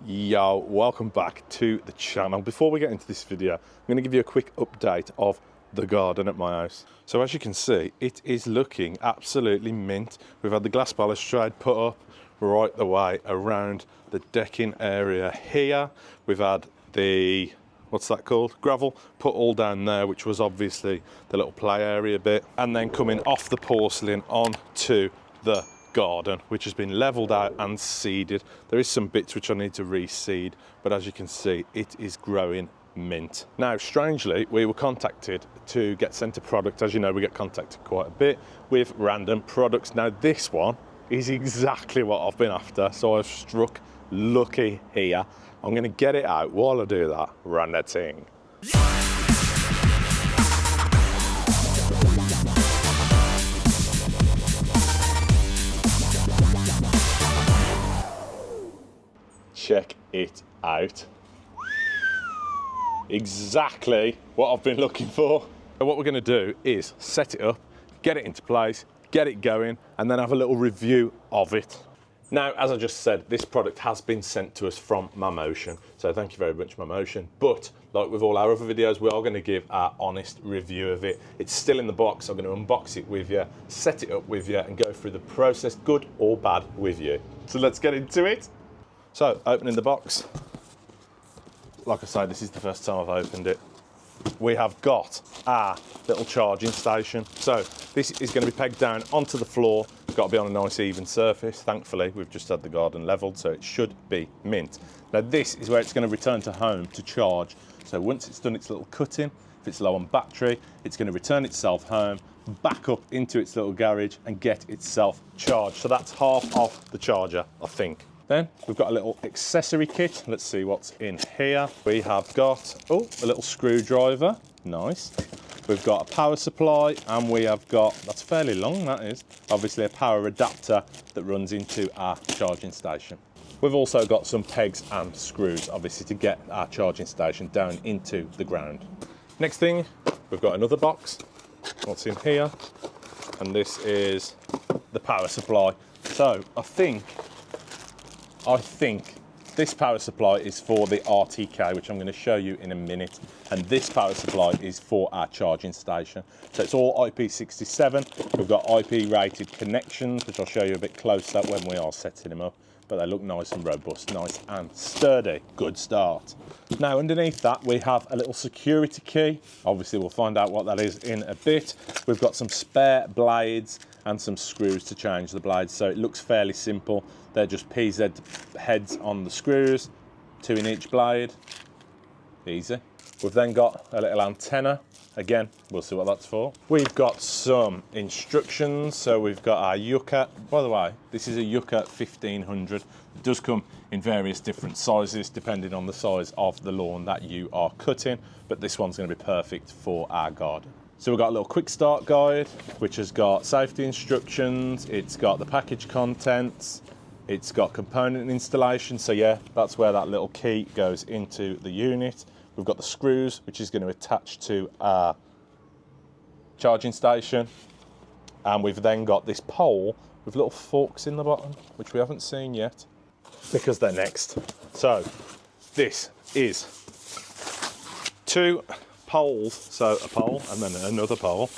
Yo, welcome back to the channel. Before we get into this video, I'm going to give you a quick update of the garden at my house. So as you can see, it is looking absolutely mint. We've had the glass balustrade put up right the way around the decking area here. We've had the, what's that called? Gravel put all down there, which was obviously the little play area bit. And then coming off the porcelain onto the garden, which has been leveled out and seeded. There is some bits which I need to reseed, but as you can see, it is growing mint. Now, strangely, we were contacted to get sent a product. As you know, we get contacted quite a bit with random products. Now, this one is exactly what I've been after, so I've struck lucky here. I'm going to get it out. While I do that, run that thing. Check it out. Exactly what I've been looking for. So what we're going to do is set it up, get it into place, get it going, and then have a little review of it. Now, as I just said, this product has been sent to us from Mammotion, so thank you very much, Mammotion. But like with all our other videos, we are going to give our honest review of it. It's still in the box. I'm going to unbox it with you, set it up with you, and go through the process, good or bad, with you. So let's get into it. So, opening the box. Like I say, this is the first time I've opened it. We have got our little charging station. So, this is going to be pegged down onto the floor. It's got to be on a nice even surface. Thankfully, we've just had the garden leveled, so it should be mint. Now, this is where it's going to return to home to charge. So, once it's done its little cutting, if it's low on battery, it's going to return itself home, back up into its little garage and get itself charged. So, that's half of the charger, I think. Then we've got a little accessory kit. Let's see what's in here. We have got, a little screwdriver. Nice. We've got a power supply, and we have got, that's fairly long, that is, obviously a power adapter that runs into our charging station. We've also got some pegs and screws, obviously, to get our charging station down into the ground. Next thing, we've got another box. What's in here? And this is the power supply. So I think this power supply is for the RTK, which I'm going to show you in a minute. And this power supply is for our charging station. So it's all IP67. We've got IP rated connections, which I'll show you a bit closer when we are setting them up. But they look nice and robust, nice and sturdy. Good start. Now, underneath that, we have a little security key. Obviously, we'll find out what that is in a bit. We've got some spare blades and some screws to change the blades. So it looks fairly simple. They're just PZ heads on the screws, 2 in each blade. Easy. We've then got a little antenna. Again, we'll see what that's for. We've got some instructions. So we've got our Yuka. By the way, this is a Yuka 1500. It does come in various different sizes depending on the size of the lawn that you are cutting, but this one's going to be perfect for our garden. So we've got a little quick start guide, which has got safety instructions. It's got the package contents. It's got component installation. So yeah, that's where that little key goes into the unit. We've got the screws, which is going to attach to our charging station. And we've then got this pole with little forks in the bottom, which we haven't seen yet because they're next. So this is 2 poles, so a pole and then another pole.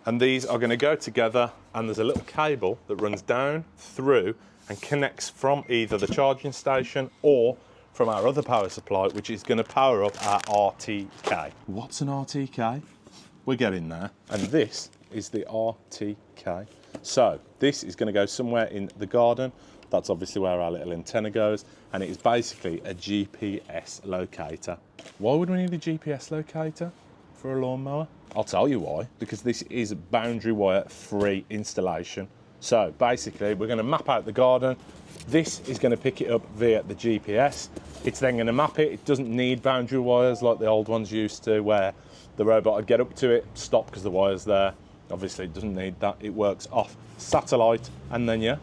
And these are going to go together, and there's a little cable that runs down through and connects from either the charging station or from our other power supply, which is going to power up our RTK. What's an RTK? We're getting there. And this is the RTK. So this is going to go somewhere in the garden. That's obviously where our little antenna goes. And it is basically a GPS locator. Why would we need a GPS locator for a lawnmower? I'll tell you why. Because this is boundary wire free installation. So basically, we're going to map out the garden. This is going to pick it up via the GPS. It's then going to map it. It doesn't need boundary wires like the old ones used to, where the robot would get up to it, stop because the wire's there. Obviously, it doesn't need that. It works off satellite, and then, yeah,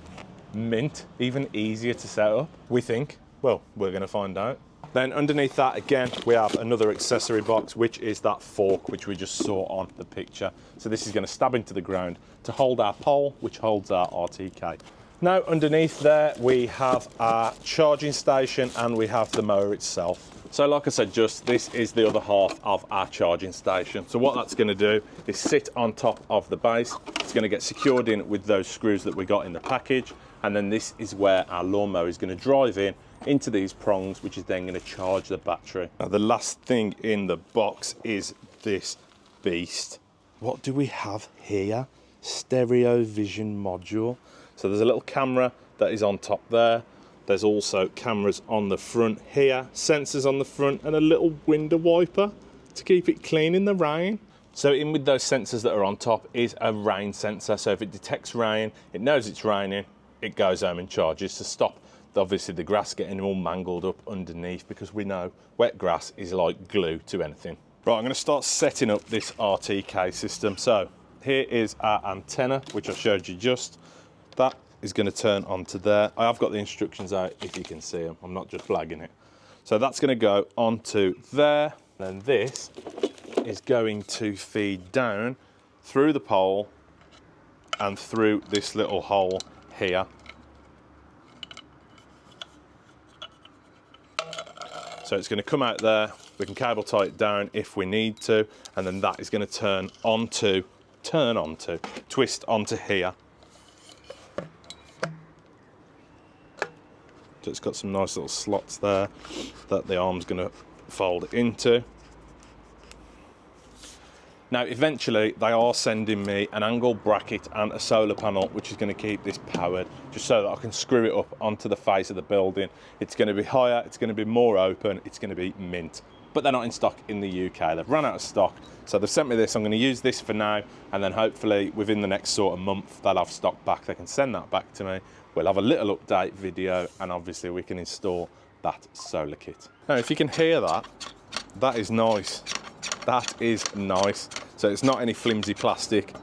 mint, even easier to set up, we think. Well, we're going to find out. Then underneath that, again, we have another accessory box, which is that fork, which we just saw on the picture. So this is going to stab into the ground to hold our pole, which holds our RTK. Now underneath there we have our charging station and we have the mower itself. So like I said, this is the other half of our charging station. So what that's going to do is sit on top of the base. It's going to get secured in with those screws that we got in the package, and then this is where our lawnmower is going to drive in into these prongs, which is then going to charge the battery. Now the last thing in the box is this beast. What do we have here? Stereo vision module. So there's a little camera that is on top there. There's also cameras on the front here, sensors on the front, and a little window wiper to keep it clean in the rain. So in with those sensors that are on top is a rain sensor. So if it detects rain, it knows it's raining, it goes home and charges to stop obviously the grass getting all mangled up underneath, because we know wet grass is like glue to anything. Right, I'm going to start setting up this RTK system. So here is our antenna, which I showed you just. That is going to turn onto there. I have got the instructions out if you can see them. I'm not just flagging it. So that's going to go onto there. Then this is going to feed down through the pole and through this little hole here. So it's going to come out there. We can cable tie it down if we need to, and then that is going to twist onto here. So it's got some nice little slots there that the arm's going to fold into. Now eventually they are sending me an angle bracket and a solar panel, which is going to keep this powered, just so that I can screw it up onto the face of the building. It's going to be higher, it's going to be more open, it's going to be mint. But they're not in stock in the UK. They've run out of stock. So they've sent me this. I'm going to use this for now, and then hopefully within the next sort of month they'll have stock back. They can send that back to me. We'll have a little update video, and obviously we can install that solar kit. Now if you can hear that, that is nice. That is nice. So it's not any flimsy plastic,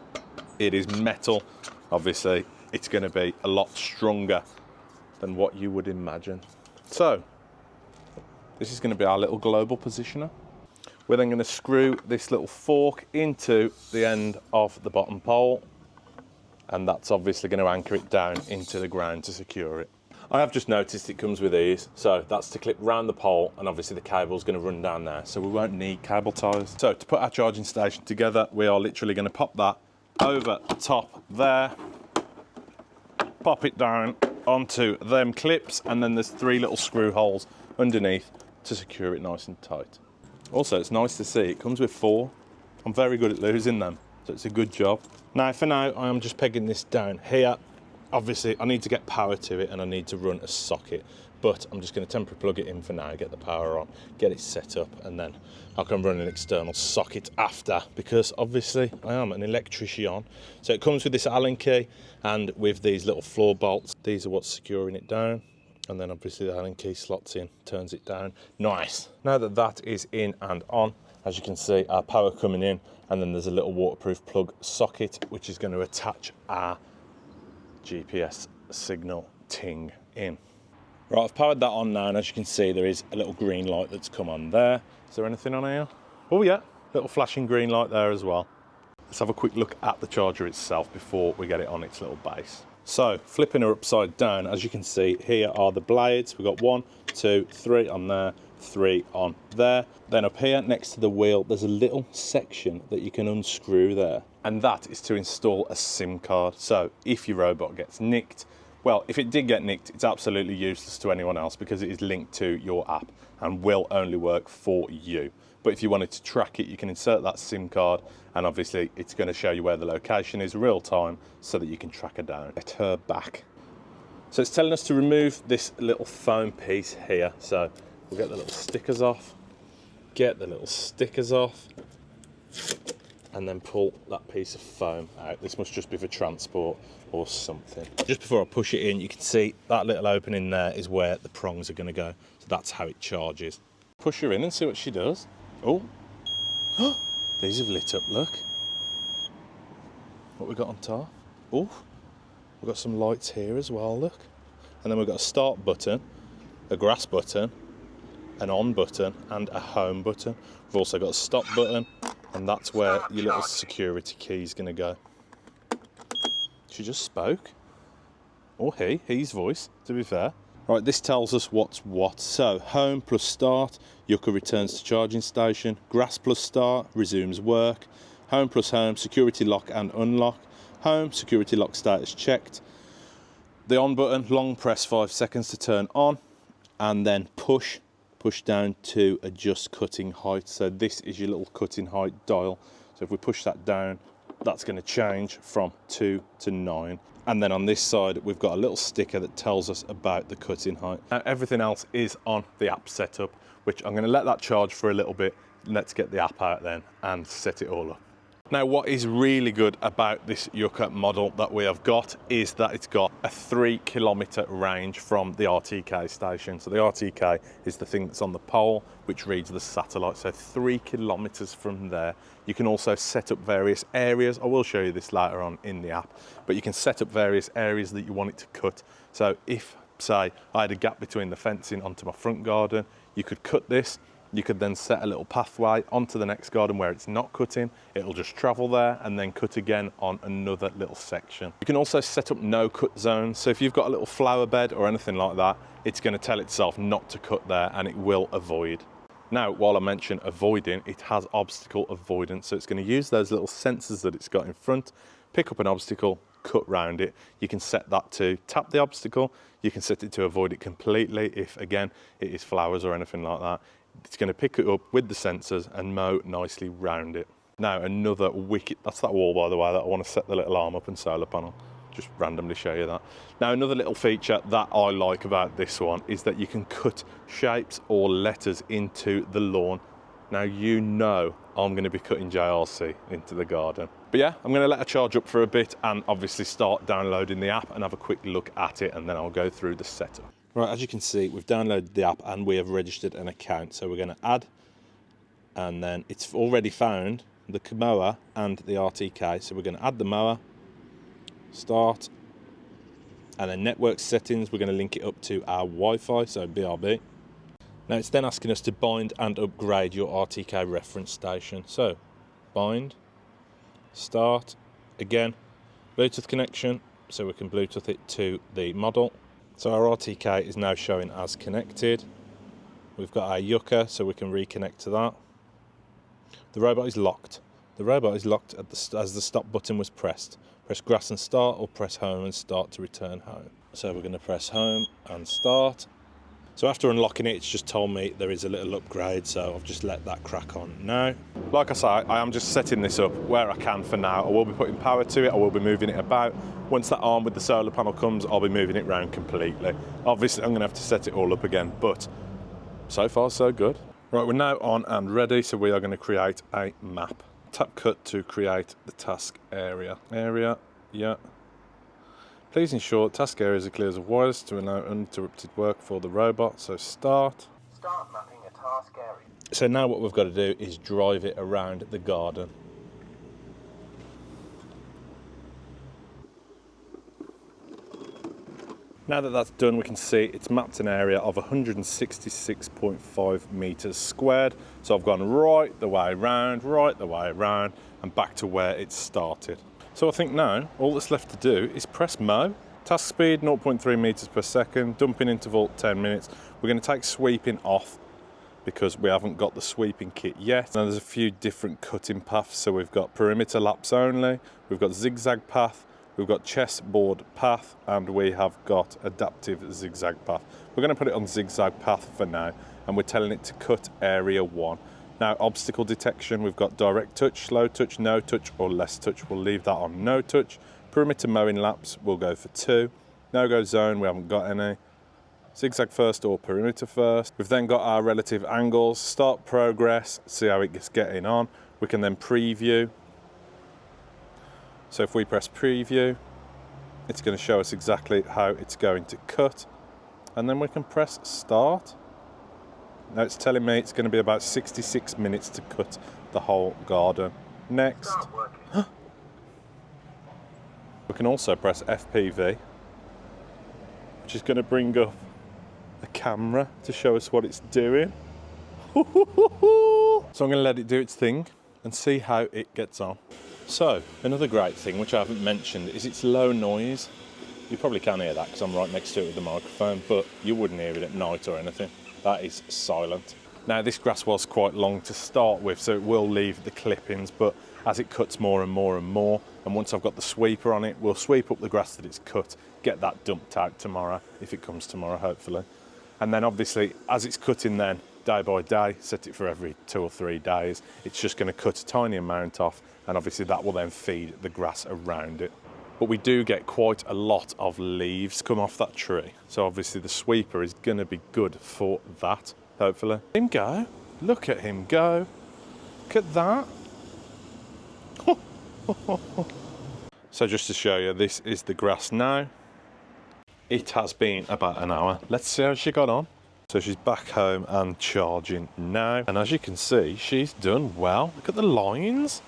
it is metal. Obviously it's going to be a lot stronger than what you would imagine. So this is going to be our little global positioner. We're then going to screw this little fork into the end of the bottom pole, and that's obviously going to anchor it down into the ground to secure it. I have just noticed it comes with these, so that's to clip round the pole, and obviously the cable's going to run down there, so we won't need cable ties. So to put our charging station together, we are literally going to pop that over the top there, pop it down onto them clips, and then there's 3 little screw holes underneath to secure it nice and tight. Also, it's nice to see it comes with 4. I'm very good at losing them, so it's a good job. Now for now, I am just pegging this down here. Obviously I need to get power to it and I need to run a socket, but I'm just going to temporarily plug it in for now, get the power on, get it set up, and then I can run an external socket after, because obviously I am an electrician. So it comes with this Allen key and with these little floor bolts. These are what's securing it down, and then obviously the Allen key slots in, turns it down. Nice. Now that that is in and on, as you can see, our power coming in, and then there's a little waterproof plug socket which is going to attach our GPS signal ting in. Right, I've powered that on now, and as you can see there is a little green light that's come on there. Is there anything on here? Oh yeah, little flashing green light there as well. Let's have a quick look at the charger itself before we get it on its little base. So flipping her upside down, as you can see here are the blades. We've got 1, 2, 3 on there, 3 on there. Then up here next to the wheel there's a little section that you can unscrew there, and that is to install a SIM card. So if your robot gets nicked, well, if it did get nicked, it's absolutely useless to anyone else because it is linked to your app and will only work for you. But if you wanted to track it, you can insert that SIM card, and obviously it's going to show you where the location is real time so that you can track her down. Get her back. So it's telling us to remove this little foam piece here. So we'll get the little stickers off, and then pull that piece of foam out. This must just be for transport or something. Just before I push it in, you can see that little opening there is where the prongs are going to go. So that's how it charges. Push her in and see what she does. Oh, these have lit up, look. What we got on top? Oh, we've got some lights here as well, look. And then we've got a start button, a grass button, an on button, and a home button. We've also got a stop button, and that's where your little security key is going to go. She just spoke. or he's voice, to be fair. Right, this tells us what's what. So, home plus start, Yuka returns to charging station. Grass plus start, resumes work. Home plus home, security lock and unlock. Home, security lock status checked. The on button, long press 5 seconds to turn on, and then push down to adjust cutting height. So this is your little cutting height dial. So if we push that down, that's going to change from 2 to 9. And then on this side, we've got a little sticker that tells us about the cutting height. Now, everything else is on the app setup, which I'm going to let that charge for a little bit. Let's get the app out then and set it all up. Now, what is really good about this Yuka model that we have got is that it's got a 3-kilometre range from the RTK station. So the RTK is the thing that's on the pole, which reads the satellite. So 3 kilometres from there. You can also set up various areas. I will show you this later on in the app, but you can set up various areas that you want it to cut. So if, say, I had a gap between the fencing onto my front garden, you could cut this. You could then set a little pathway onto the next garden where it's not cutting. It'll just travel there and then cut again on another little section. You can also set up no cut zones. So if you've got a little flower bed or anything like that, it's going to tell itself not to cut there and it will avoid. Now, while I mention avoiding, it has obstacle avoidance. So it's going to use those little sensors that it's got in front, pick up an obstacle, cut round it. You can set that to tap the obstacle. You can set it to avoid it completely if, again, it is flowers or anything like that. It's going to pick it up with the sensors and mow nicely round it. Now, another wicked, that's that wall, by the way, that I want to set the little arm up and solar panel. Just randomly show you that. Now, another little feature that I like about this one is that you can cut shapes or letters into the lawn. Now, you know I'm going to be cutting JRC into the garden. But yeah, I'm going to let it charge up for a bit and obviously start downloading the app and have a quick look at it, and then I'll go through the setup. Right, as you can see, we've downloaded the app and we have registered an account. So we're going to add, and then it's already found the Mower and the RTK. So we're going to add the Mower, start, and then network settings, we're going to link it up to our Wi-Fi, so BRB. Now it's then asking us to bind and upgrade your RTK reference station. So bind, start, again, Bluetooth connection, so we can Bluetooth it to the model. So our RTK is now showing as connected. We've got our Yuka, so we can reconnect to that. The robot is locked. The robot is locked as the stop button was pressed. Press grass and start, or press home and start to return home. So we're going to press home and start. So after unlocking it, it's just told me there is a little upgrade, so I've just let that crack on now. Like I say, I am just setting this up where I can for now. I will be putting power to it, I will be moving it about. Once that arm with the solar panel comes, I'll be moving it around completely. Obviously, I'm going to have to set it all up again, but so far so good. Right, we're now on and ready, so we are going to create a map. Tap cut to create the task area. Yeah. Please ensure task areas are clear of wires to allow uninterrupted work for the robot. So start. Start mapping a task area. So now what we've got to do is drive it around the garden. Now that that's done, we can see it's mapped an area of 166.5 meters squared. So I've gone right the way around, and back to where it started. So I think now all that's left to do is press mow. Task speed 0.3 meters per second, dumping interval 10 minutes. We're going to take sweeping off because we haven't got the sweeping kit yet. Now there's a few different cutting paths. So we've got perimeter laps only, we've got zigzag path, we've got chessboard path, and we have got adaptive zigzag path. We're going to put it on zigzag path for now, and we're telling it to cut area 1. Now, obstacle detection, we've got direct touch, slow touch, no touch, or less touch. We'll leave that on no touch. Perimeter mowing laps, we'll go for 2. No-go zone, we haven't got any. Zigzag first or perimeter first. We've then got our relative angles, start progress, see how it's getting on. We can then preview. So if we press preview, it's going to show us exactly how it's going to cut. And then we can press start. Now it's telling me it's going to be about 66 minutes to cut the whole garden. Next. We can also press FPV, which is going to bring up a camera to show us what it's doing. So I'm going to let it do its thing and see how it gets on. So another great thing, which I haven't mentioned, is its low noise. You probably can hear that because I'm right next to it with the microphone, but you wouldn't hear it at night or anything. That is silent. Now, this grass was quite long to start with, so it will leave the clippings, but as it cuts more and more and more, and once I've got the sweeper on it, we'll sweep up the grass that it's cut, get that dumped out tomorrow, if it comes tomorrow, hopefully. And then obviously, as it's cutting then, day by day, set it for every 2 or 3 days, it's just going to cut a tiny amount off, and obviously that will then feed the grass around it. But we do get quite a lot of leaves come off that tree, so obviously the sweeper is going to be good for that, hopefully. Him go, look at him go, look at that. So just to show you, this is the grass now. It has been about an hour. Let's see how she got on. So she's back home and charging now. And as you can see, she's done well. Look at the lines.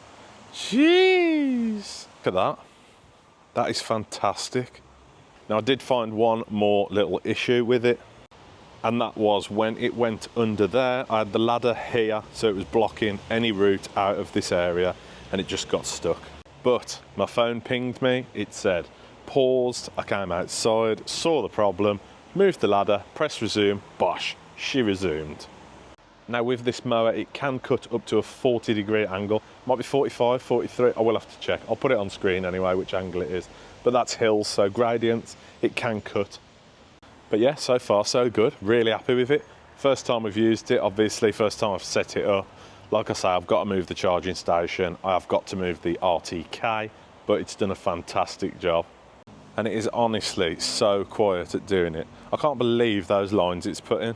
Jeez. Look at that. That is fantastic. Now I did find one more little issue with it. And that was when it went under there, I had the ladder here, so it was blocking any route out of this area, and it just got stuck. But my phone pinged me, it said, paused, I came outside, saw the problem, moved the ladder, pressed resume, bosh, she resumed. Now with this mower, it can cut up to a 40-degree angle, might be 45, 43, I will have to check. I'll put it on screen anyway, which angle it is. But that's hills, so gradients, it can cut. But yeah, so far so good, really happy with it. First time we've used it, obviously, first time I've set it up. Like I say, I've got to move the charging station, I have got to move the RTK, but it's done a fantastic job. And it is honestly so quiet at doing it. I can't believe those lines it's put in.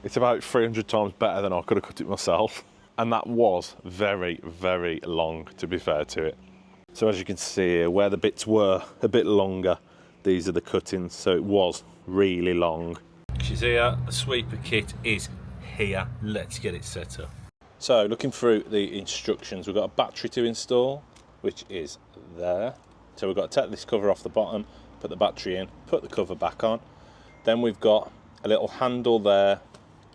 It's about 300 times better than I could have cut it myself. And that was very, very long, to be fair to it. So as you can see here, where the bits were a bit longer, these are the cuttings, so it was really long. She's here, the sweeper kit is here. Let's get it set up. So looking through the instructions, we've got a battery to install, which is there. So we've got to take this cover off the bottom, put the battery in, put the cover back on. Then we've got a little handle there.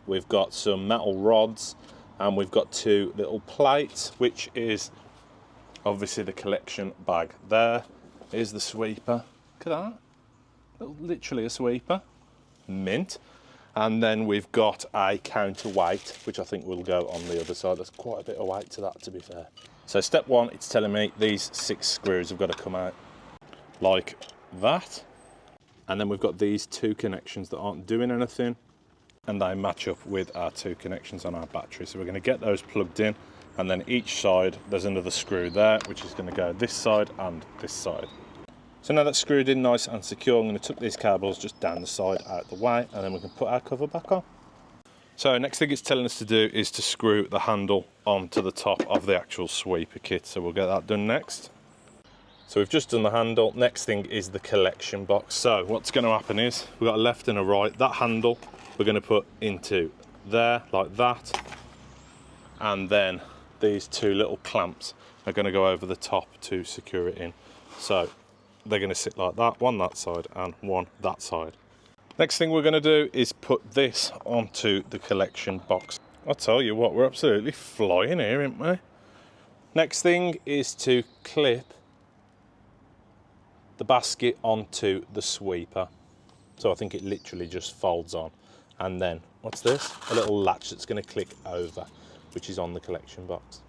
We've got some metal rods, and we've got 2 little plates, which is obviously the collection bag there. Here's the sweeper. Look at that. Literally a sweeper. Mint. And then we've got a counterweight, which I think will go on the other side. There's quite a bit of weight to that, to be fair. So step 1, it's telling me these 6 screws have got to come out like that. And then we've got these 2 connections that aren't doing anything, and they match up with our 2 connections on our battery. So we're going to get those plugged in, and then each side there's another screw there, which is going to go this side and this side. So now that's screwed in nice and secure, I'm going to tuck these cables just down the side out the way, and then we can put our cover back on. So next thing it's telling us to do is to screw the handle onto the top of the actual sweeper kit, so we'll get that done next. So we've just done the handle. Next thing is the collection box. So what's going to happen is we've got a left and a right. That handle we're going to put into there like that, and then these 2 little clamps are going to go over the top to secure it in. So they're going to sit like that, one that side and one that side. Next thing we're going to do is put this onto the collection box. I'll tell you what, we're absolutely flying here, aren't we? Next thing is to clip the basket onto the sweeper. So I think it literally just folds on. And then, what's this? A little latch that's going to click over, which is on the collection box.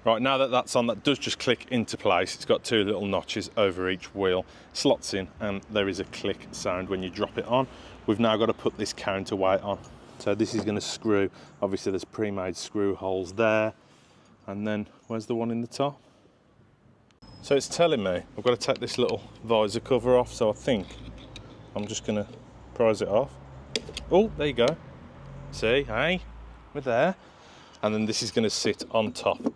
Right, now that that's on, that does just click into place. It's got 2 little notches over each wheel, slots in, and there is a click sound when you drop it on. We've now got to put this counterweight on. So this is going to screw, obviously there's pre-made screw holes there, and then where's the one in the top? So it's telling me I've got to take this little visor cover off, so I think I'm just going to prise it off. Oh, there you go. See, hey, we're there. And then this is going to sit on top,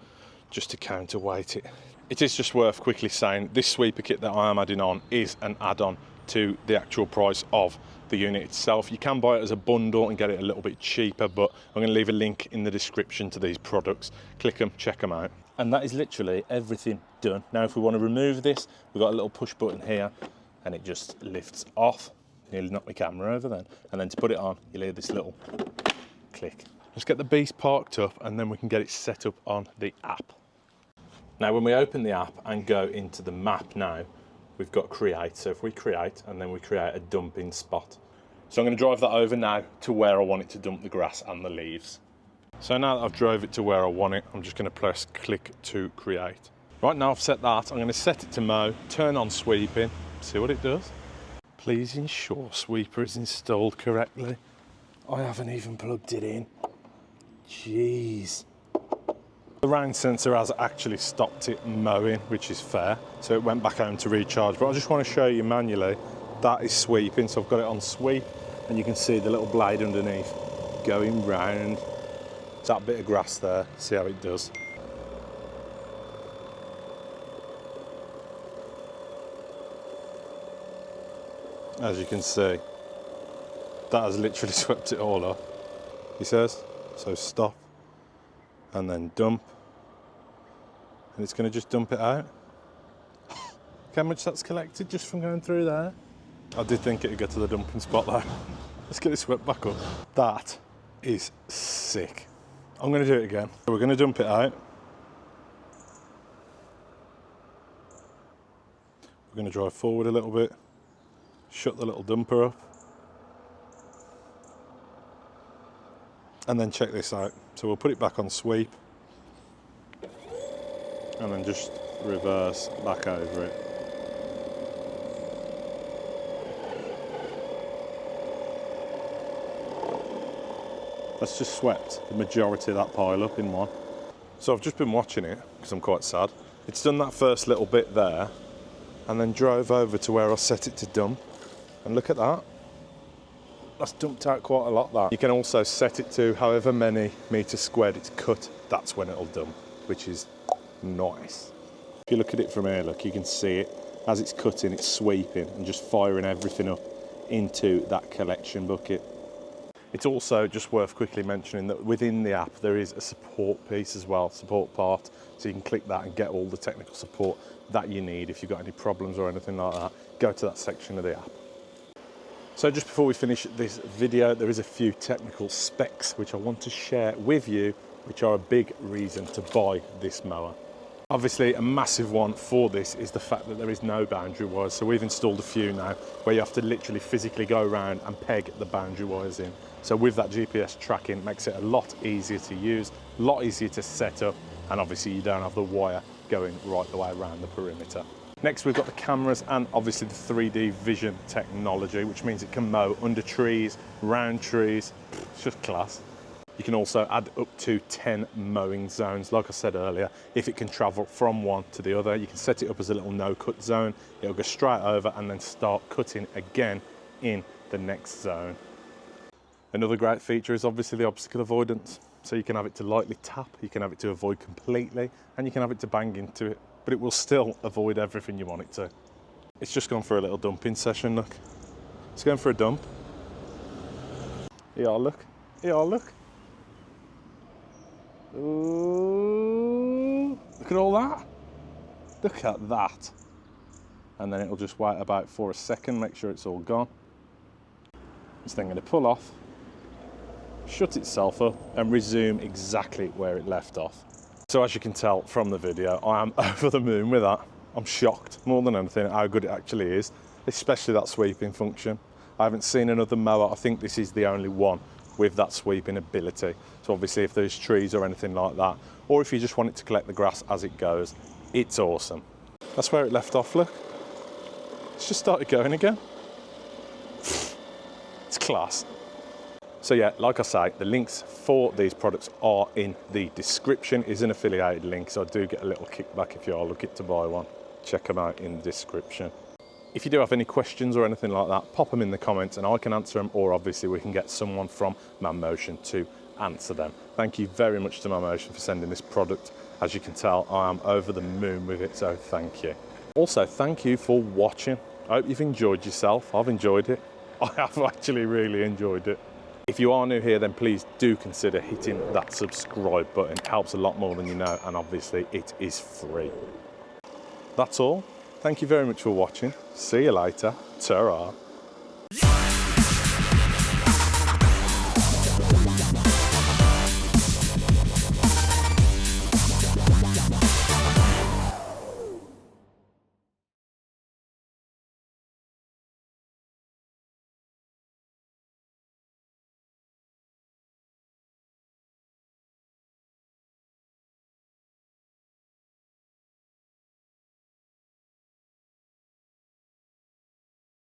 just to counterweight it. It is just worth quickly saying this sweeper kit that I am adding on is an add-on to the actual price of the unit itself. You can buy it as a bundle and get it a little bit cheaper, but I'm going to leave a link in the description to these products. Click them, check them out. And that is literally everything done. Now if we want to remove this, we've got a little push button here, and it just lifts off. Nearly knocked my camera over then. And then to put it on, you'll hear this little click. Let's get the beast parked up, and then we can get it set up on the app. Now when we open the app and go into the map now, we've got create. So if we create and then we create a dumping spot. So I'm going to drive that over now to where I want it to dump the grass and the leaves. So now that I've drove it to where I want it, I'm just going to press click to create. Right now I've set that, I'm going to set it to mow, turn on sweeping, see what it does. Please ensure sweeper is installed correctly. I haven't even plugged it in. Jeez. The rain sensor has actually stopped it mowing, which is fair. So it went back home to recharge, but I just want to show you manually, that is sweeping. So I've got it on sweep and you can see the little blade underneath going round. It's that bit of grass there, see how it does. As you can see, that has literally swept it all up. He says, so stop and then dump. And it's going to just dump it out. Look how much that's collected just from going through there. I did think it would go to the dumping spot though. Let's get it swept back up. That is sick. I'm going to do it again. So we're going to dump it out. We're going to drive forward a little bit. Shut the little dumper up. And then check this out. So we'll put it back on sweep. And then just reverse back over it. That's just swept the majority of that pile up in one. So I've just been watching it because I'm quite sad. It's done that first little bit there and then drove over to where I set it to dump. And look at that. That's dumped out quite a lot, that. You can also set it to however many meters squared it's cut. That's when it'll dump, which is nice. If you look at it from here, look, you can see it. As it's cutting, it's sweeping and just firing everything up into that collection bucket. It's also just worth quickly mentioning that within the app, there is a support piece as well, support part. So you can click that and get all the technical support that you need. If you've got any problems or anything like that, go to that section of the app. So just before we finish this video, there is a few technical specs which I want to share with you, which are a big reason to buy this mower. Obviously, a massive one for this is the fact that there is no boundary wires. So we've installed a few now where you have to literally physically go around and peg the boundary wires in. So with that GPS tracking, it makes it a lot easier to use, a lot easier to set up, and obviously you don't have the wire going right the way around the perimeter. Next, we've got the cameras and obviously the 3D vision technology, which means it can mow under trees, round trees. It's just class. You can also add up to 10 mowing zones. Like I said earlier, if it can travel from one to the other, you can set it up as a little no-cut zone. It'll go straight over and then start cutting again in the next zone. Another great feature is obviously the obstacle avoidance. So you can have it to lightly tap, you can have it to avoid completely, and you can have it to bang into it, but it will still avoid everything you want it to. It's just gone for a little dumping session, look. It's going for a dump. Here, look. Here, look. Ooh, look at all that. Look at that. And then it'll just wait about for a second, make sure it's all gone. It's then going to pull off, shut itself up and resume exactly where it left off. So as you can tell from the video, I am over the moon with that. I'm shocked more than anything how good it actually is, especially that sweeping function. I haven't seen another mower. I think this is the only one with that sweeping ability. So obviously if there's trees or anything like that, or if you just want it to collect the grass as it goes, it's awesome. That's where it left off, look. It's just started going again. It's class. So yeah, like I say, the links for these products are in the description. It's an affiliated link, so I do get a little kickback if you are looking to buy one. Check them out in the description. If you do have any questions or anything like that, pop them in the comments and I can answer them, or obviously we can get someone from Mammotion to answer them. Thank you very much to Mammotion for sending this product. As you can tell, I am over the moon with it, so thank you. Also, thank you for watching. I hope you've enjoyed yourself. I've enjoyed it. I have actually really enjoyed it. If you are new here, then please do consider hitting that subscribe button. It helps a lot more than you know, and obviously it is free. That's all. Thank you very much for watching. See you later. Ta-ra.